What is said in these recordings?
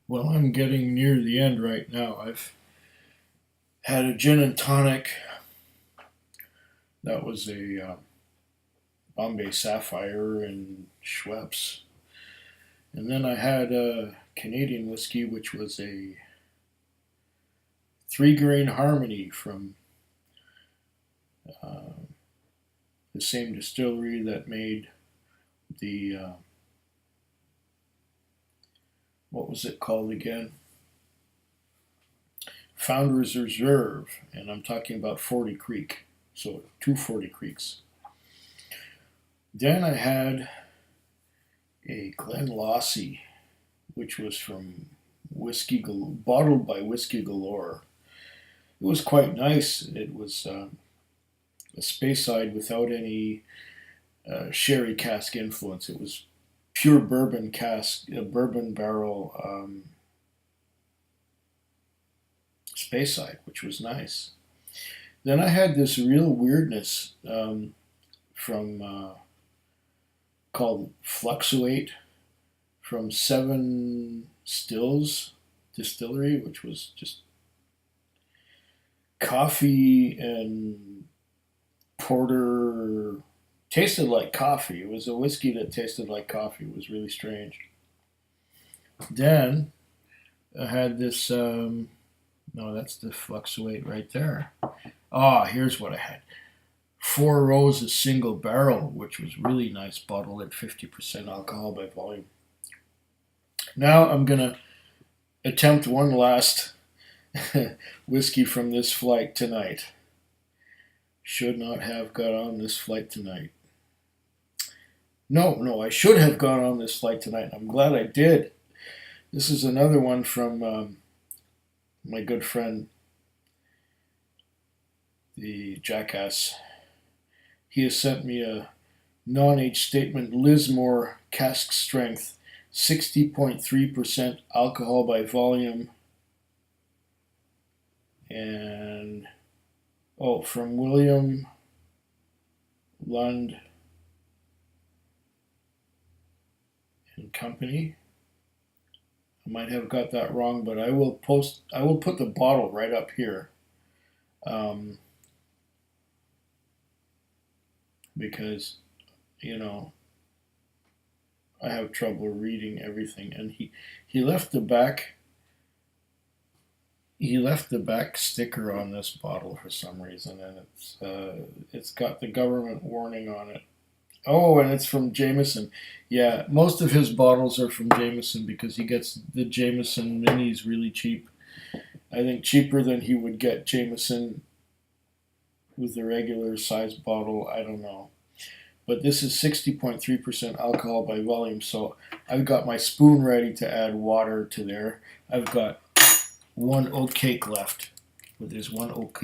Well, I'm getting near the end right now. I've had a gin and tonic. That was a Bombay Sapphire and Schweppes. And then I had a Canadian whiskey, which was a three grain Harmony from uh, the same distillery that made the, what was it called again? Founders Reserve. And I'm talking about 40 Creek. So, 240 Creeks. Then I had a Glenlossie, which was from bottled by Whiskey Galore. It was quite nice. It was a Speyside without any sherry cask influence. It was pure bourbon cask, a bourbon barrel Speyside, which was nice. Then I had this real weirdness from called Fluctuate from Seven Stills Distillery, which was just coffee and porter. Tasted like coffee. It was a whiskey that tasted like coffee. It was really strange. Then I had this. No, that's the Fluctuate right there. Ah, here's what I had. Four Rows a Single Barrel, which was really nice, bottled at 50% alcohol by volume. Now I'm going to attempt one last whiskey from this flight tonight. Should not have got on this flight tonight. No, I should have gone on this flight tonight. I'm glad I did. This is another one from my good friend, the Jackass. He has sent me a non-age statement Lismore cask strength, 60.3% alcohol by volume, and from William Lund and Company. I might have got that wrong, but I will put the bottle right up here. Because, I have trouble reading everything, and he left the back sticker on this bottle for some reason, and it's got the government warning on it. Oh, and it's from Jameson. Yeah, most of his bottles are from Jameson because he gets the Jameson minis really cheap. I think cheaper than he would get Jameson with the regular size bottle. I don't know. But this is 60.3% alcohol by volume, so I've got my spoon ready to add water to there. I've got one oat cake left. But there's one oat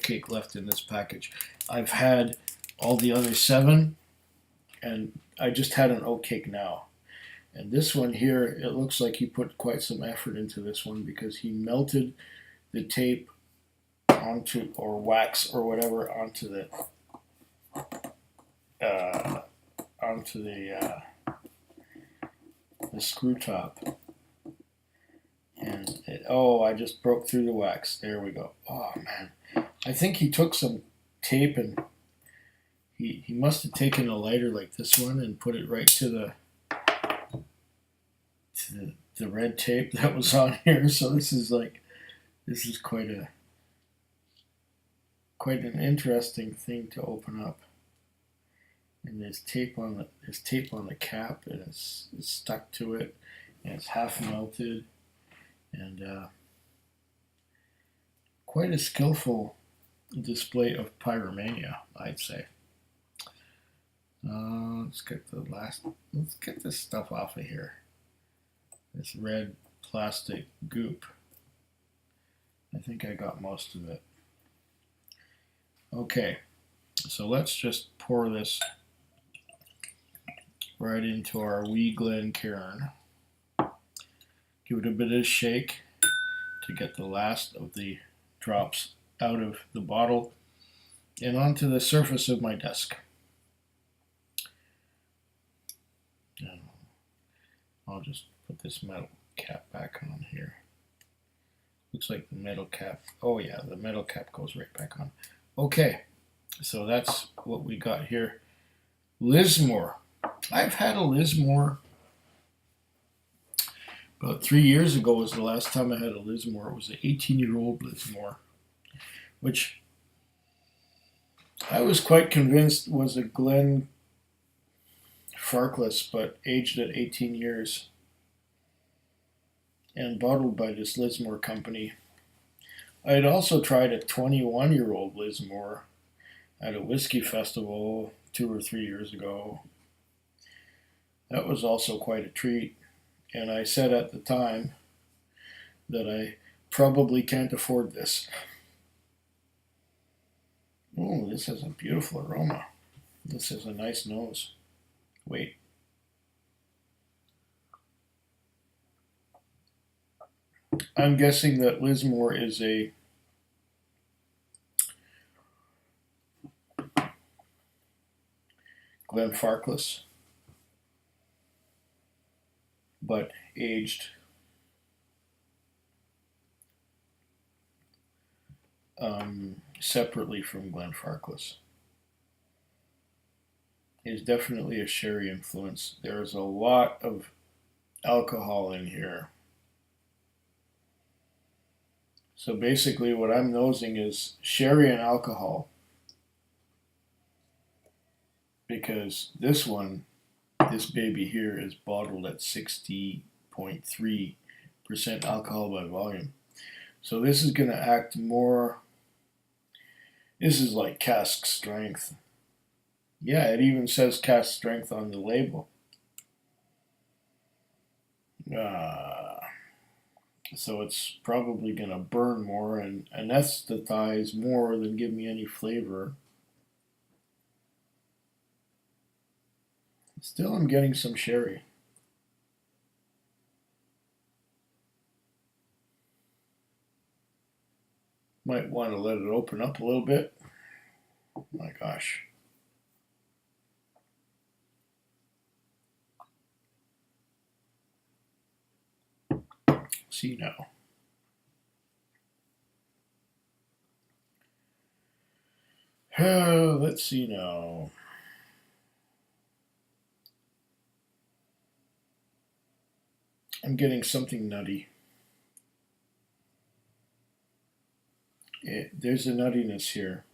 cake left in this package. I've had all the other 7, and I just had an oat cake now. And this one here, it looks like he put quite some effort into this one because he melted the tape onto, or wax or whatever, onto the screw top. And I just broke through the wax. There we go. Oh man, I think he took some tape and he must have taken a lighter like this one and put it right to the red tape that was on here. So this is quite an interesting thing to open up. And there's tape on the cap, and it's stuck to it, and it's half melted, and quite a skillful display of pyromania, I'd say. Let's get this stuff off of here. This red plastic goop. I think I got most of it. Okay, so let's just pour this right into our wee Glencairn. Give it a bit of a shake to get the last of the drops out of the bottle and onto the surface of my desk. And I'll just put this metal cap back on here. Looks like the metal cap. Oh yeah, the metal cap goes right back on. Okay, so that's what we got here. Lismore. I've had a Lismore about 3 years ago was the last time I had a Lismore. It was an 18-year-old Lismore, which I was quite convinced was a Glen Farkless, but aged at 18 years and bottled by this Lismore company. I had also tried a 21-year-old Lismore at a whiskey festival 2 or 3 years ago. That was also quite a treat, and I said at the time that I probably can't afford this. Oh, this has a beautiful aroma. This has a nice nose. Wait. I'm guessing that Lismore is a Glenfarclas, but aged separately from Glenfarclas. It is definitely a sherry influence. There is a lot of alcohol in here. So basically what I'm nosing is sherry and alcohol, because this baby here is bottled at 60.3% alcohol by volume. So this is going to act more, this is like cask strength. Yeah, it even says cask strength on the label. So it's probably going to burn more and anesthetize more than give me any flavor. Still, I'm getting some sherry. Might want to let it open up a little bit. Oh my gosh. See now. Let's see now. I'm getting something nutty. There's a nuttiness here.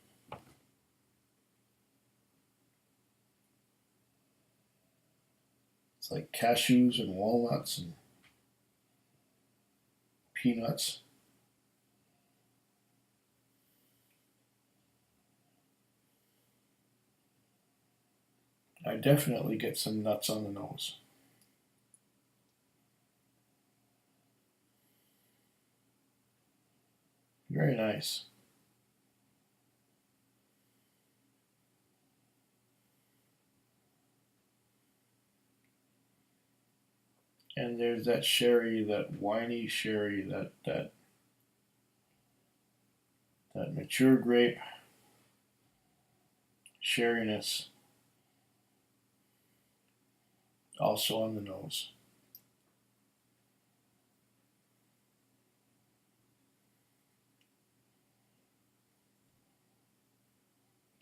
It's like cashews and walnuts and peanuts. I definitely get some nuts on the nose. Very nice. And there's that sherry, that winey sherry, that mature grape sherryness also on the nose.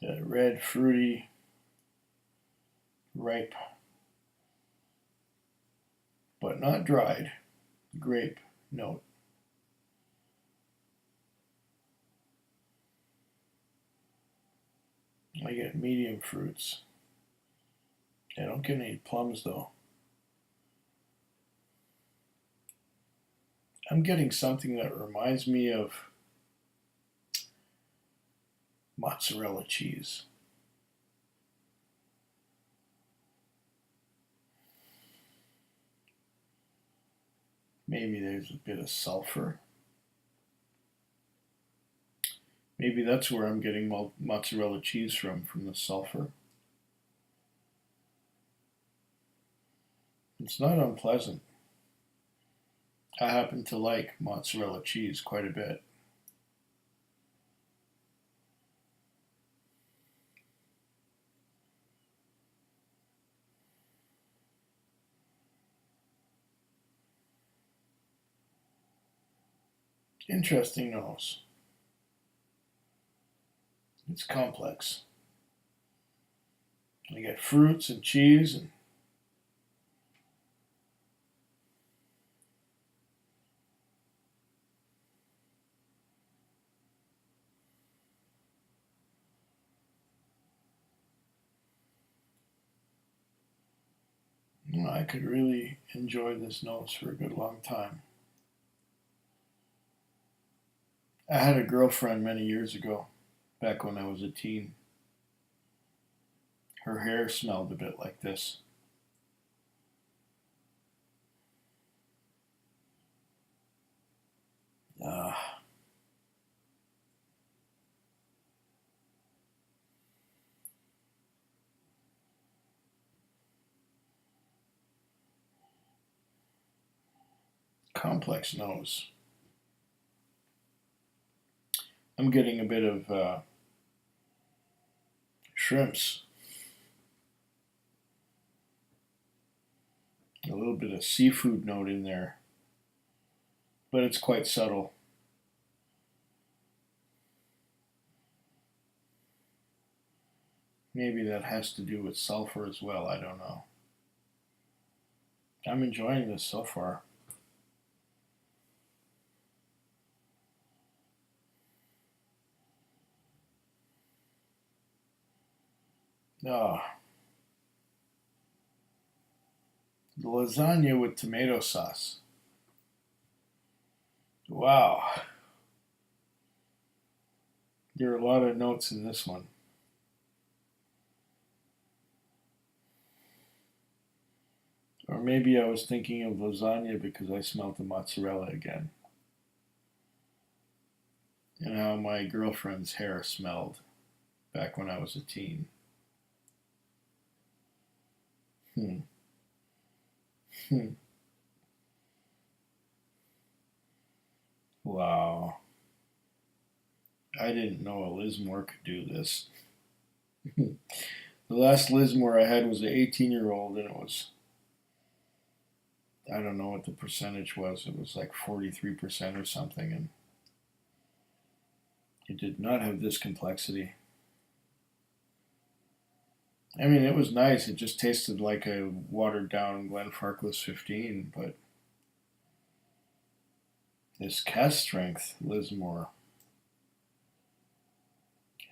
The red, fruity, ripe, but not dried, grape note. I get medium fruits. I don't get any plums though. I'm getting something that reminds me of mozzarella cheese. Maybe there's a bit of sulfur. Maybe that's where I'm getting mozzarella cheese from the sulfur. It's not unpleasant. I happen to like mozzarella cheese quite a bit. Interesting nose. It's complex. You got fruits and cheese and I could really enjoy this nose for a good long time. I had a girlfriend many years ago, back when I was a teen. Her hair smelled a bit like this. Ah, complex nose. I'm getting a bit of shrimps, a little bit of seafood note in there, but it's quite subtle. Maybe that has to do with sulfur as well, I don't know. I'm enjoying this so far. Ah, the lasagna with tomato sauce. Wow, there are a lot of notes in this one. Or maybe I was thinking of lasagna because I smelled the mozzarella again. And how my girlfriend's hair smelled back when I was a teen. Hmm. Hmm. Wow. I didn't know a Lismore could do this. The last Lismore I had was an 18-year-old, and it was, I don't know what the percentage was. It was like 43% or something, and it did not have this complexity. I mean, it was nice. It just tasted like a watered down Glenfarclas 15, but this cask strength Lismore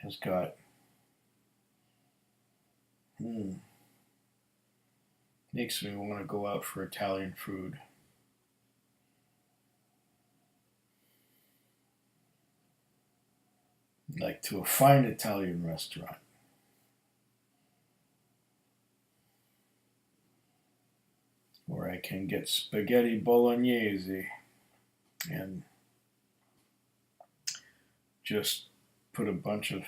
has got, makes me want to go out for Italian food. Like to a fine Italian restaurant where I can get spaghetti bolognese and just put a bunch of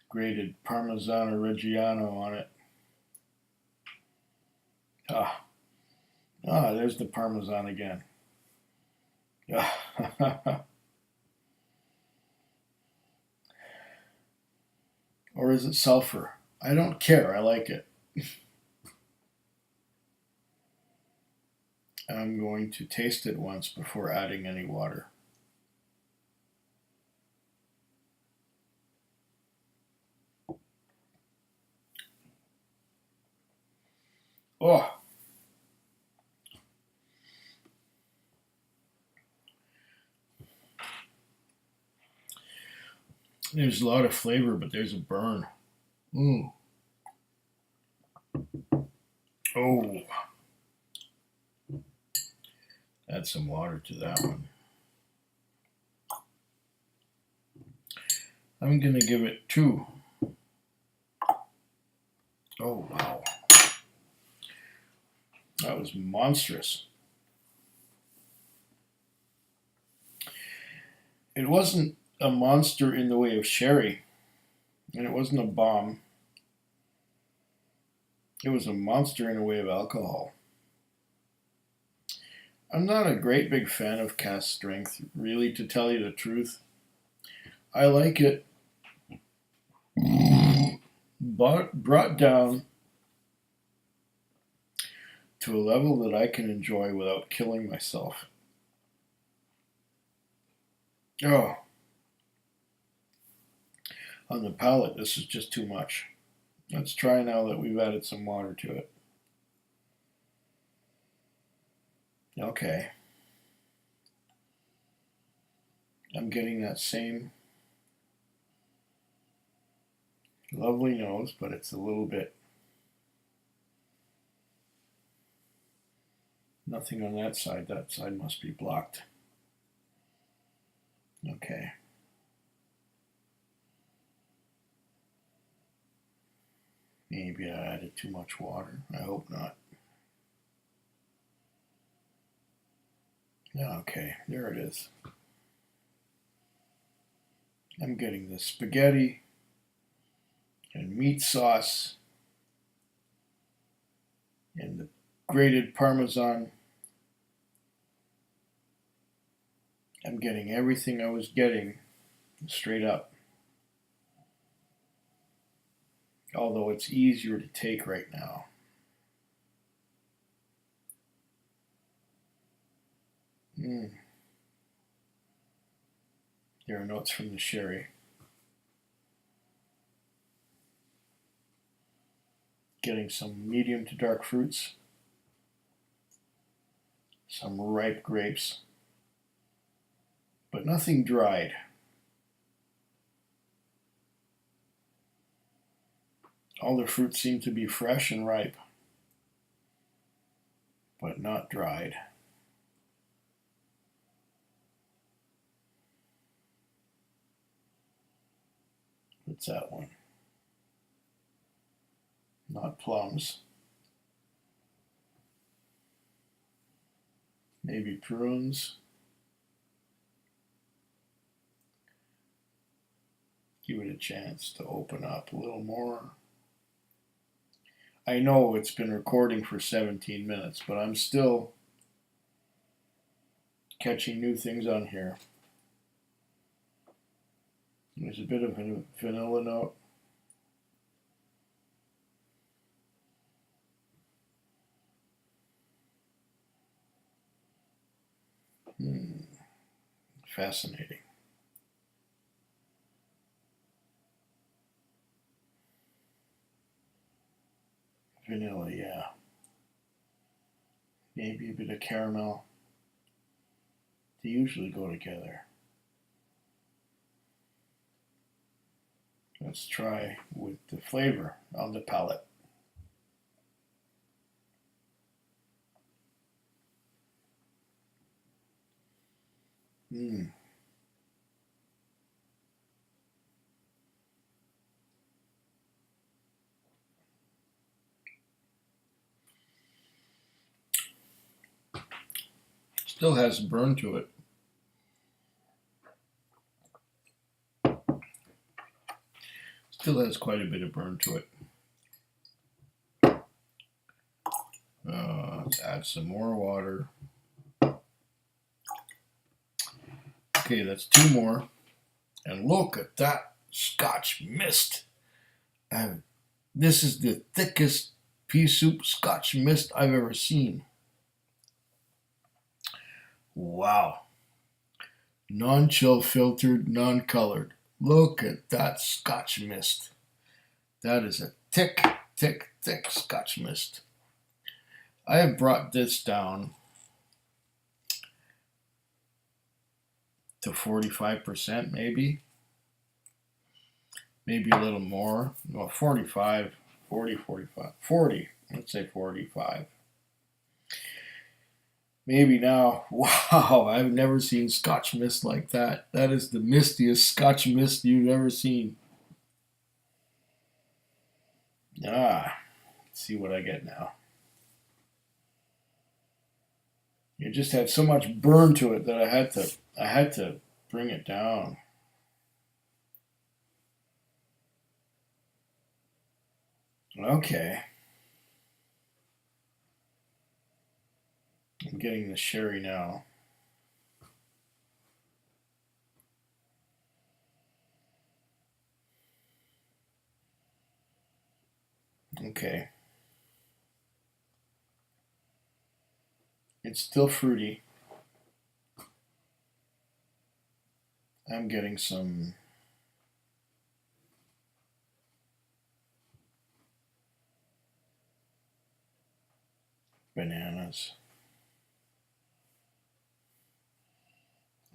grated Parmigiano Reggiano on it. Ah, there's the Parmesan again. Or is it sulfur? I don't care. I like it. I'm going to taste it once before adding any water. Oh, there's a lot of flavor, but there's a burn. Mm. Oh, add some water to that one. I'm going to give it 2. Oh, wow. That was monstrous. It wasn't a monster in the way of sherry, and it wasn't a bomb. It was a monster in the way of alcohol. I'm not a great big fan of cask strength, really, to tell you the truth. I like it brought down to a level that I can enjoy without killing myself. Oh, on the palate, this is just too much. Let's try now that we've added some water to it. Okay. I'm getting that same lovely nose, but it's a little bit. Nothing on that side. That side must be blocked. Okay. Maybe I added too much water. I hope not. Okay, there it is. I'm getting the spaghetti and meat sauce and the grated Parmesan. I'm getting everything I was getting straight up. Although it's easier to take right now. There are notes from the sherry. Getting some medium to dark fruits. Some ripe grapes. But nothing dried. All the fruits seem to be fresh and ripe, but not dried. What's that one? Not plums. Maybe prunes. Give it a chance to open up a little more. I know it's been recording for 17 minutes, but I'm still catching new things on here. There's a bit of a vanilla note. Fascinating. Vanilla, yeah. Maybe a bit of caramel. They usually go together. Let's try with the flavor on the palate. Still has burn to it. Still has quite a bit of burn to it. Let's add some more water. Okay, that's 2 more. And look at that Scotch mist. This is the thickest Pea-Soup Scotch mist I've ever seen. Wow. Non-chill filtered, non-colored. Look at that Scotch mist. That is a thick Scotch mist. I have brought this down to 45%, maybe a little more. Well, 45, 40, 45, 40. Let's say 45. Maybe now. Wow, I've never seen Scotch mist like that. That is the mistiest Scotch mist you've ever seen. Let's see what I get now. It just had so much burn to it that I had to bring it down. Okay. I'm getting the sherry now. Okay. It's still fruity. I'm getting some bananas.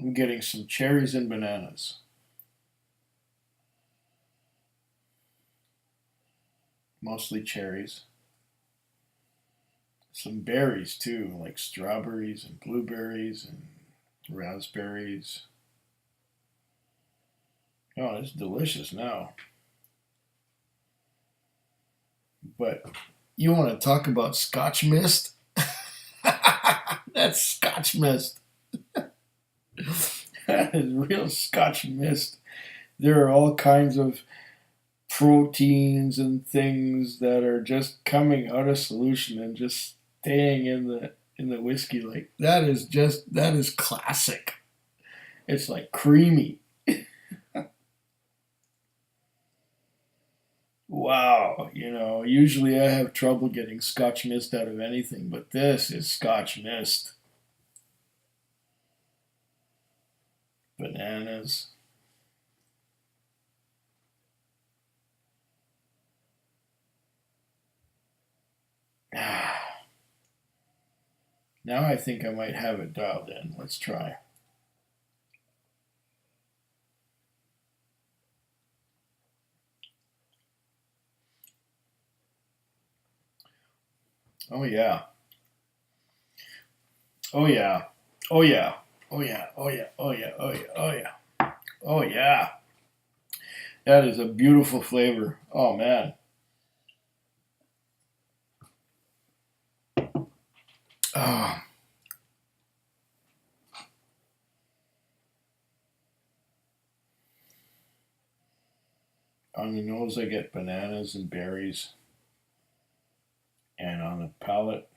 I'm getting some cherries and bananas. Mostly cherries. Some berries too, like strawberries and blueberries and raspberries. Oh, it's delicious now. But you want to talk about Scotch mist? That's Scotch mist. That is real Scotch mist. There are all kinds of proteins and things that are just coming out of solution and just staying in the whiskey. Like that is classic. It's like creamy. Wow, usually I have trouble getting Scotch mist out of anything, but this is Scotch mist. Bananas. Now I think I might have it dialed in. Let's try. Oh yeah. Oh yeah. Oh yeah. Oh yeah. Oh yeah. Oh yeah. Oh yeah. Oh yeah. Oh yeah. That is a beautiful flavor. Oh man. Oh, on the nose I get bananas and berries, and on the palate,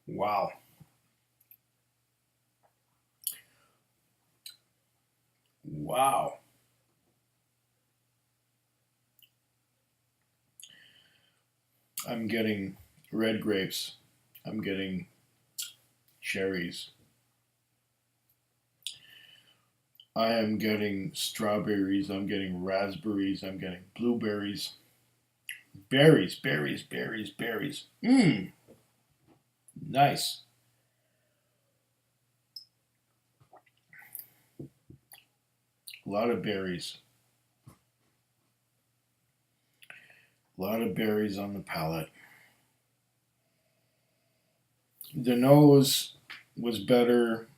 wow. Wow. I'm getting red grapes. I'm getting cherries. I am getting strawberries. I'm getting raspberries. I'm getting blueberries. Berries, berries, berries, berries. Mmm, nice. A lot of berries. A lot of berries on the palate. The nose was better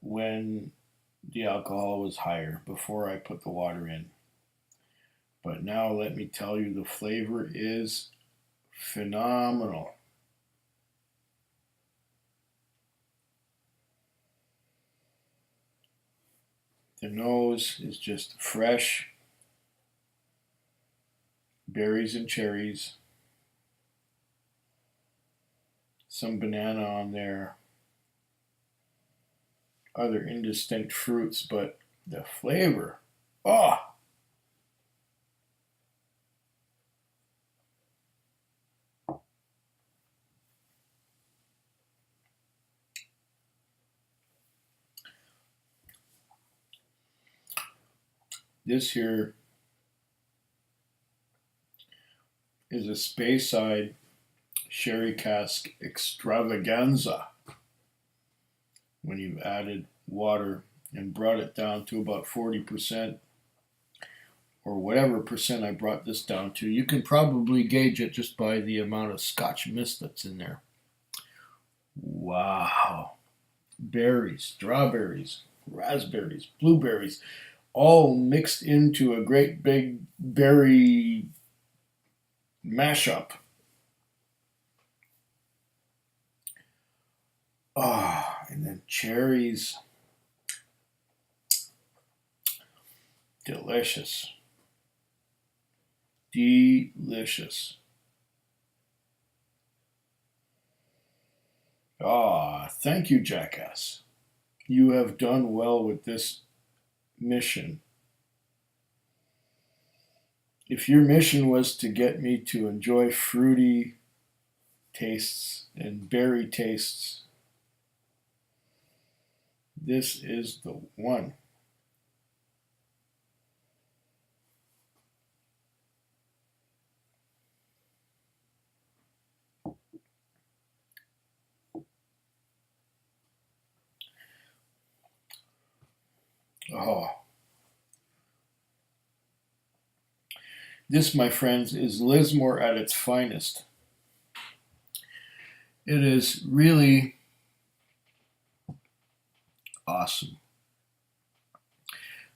when the alcohol was higher before I put the water in. But now let me tell you, the flavor is phenomenal. The nose is just fresh berries and cherries, some banana on there, other indistinct fruits, but the flavor, oh, this here is a Speyside sherry cask extravaganza. When you've added water and brought it down to about 40%, or whatever percent I brought this down to, you can probably gauge it just by the amount of Scotch mist that's in there. Wow. Berries, strawberries, raspberries, blueberries, all mixed into a great big berry mashup. Ah, oh, and then cherries. Delicious. Delicious. Ah, thank you, Jackass. You have done well with this mission. If your mission was to get me to enjoy fruity tastes and berry tastes, this is the one. Oh. This, my friends, is Lismore at its finest. It is really awesome.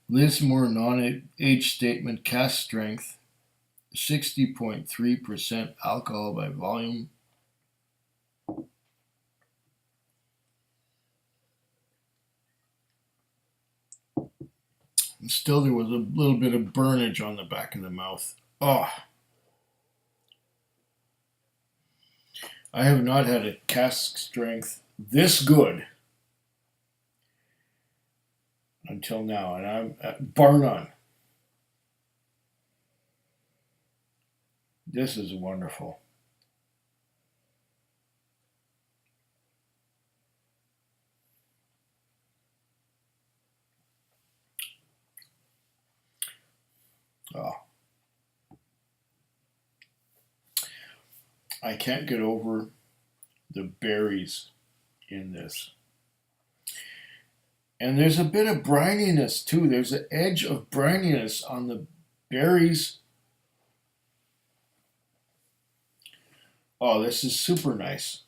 Lismore non-age statement, cask strength, 60.3% alcohol by volume. And still there was a little bit of burnage on the back of the mouth. Oh, I have not had a cask strength this good until now, and I'm bar none. This is wonderful. Oh. I can't get over the berries in this. And there's a bit of brininess too. There's an edge of brininess on the berries. Oh, this is super nice.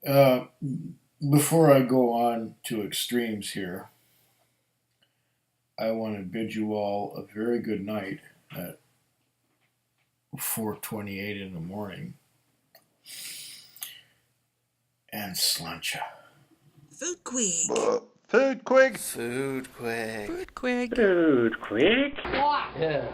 Before I go on to extremes here, I want to bid you all a very good night at 4:28 in the morning. And slancha. Food Quig. Food Quig. Food Quig. Food Quig. Food Quig. Yeah.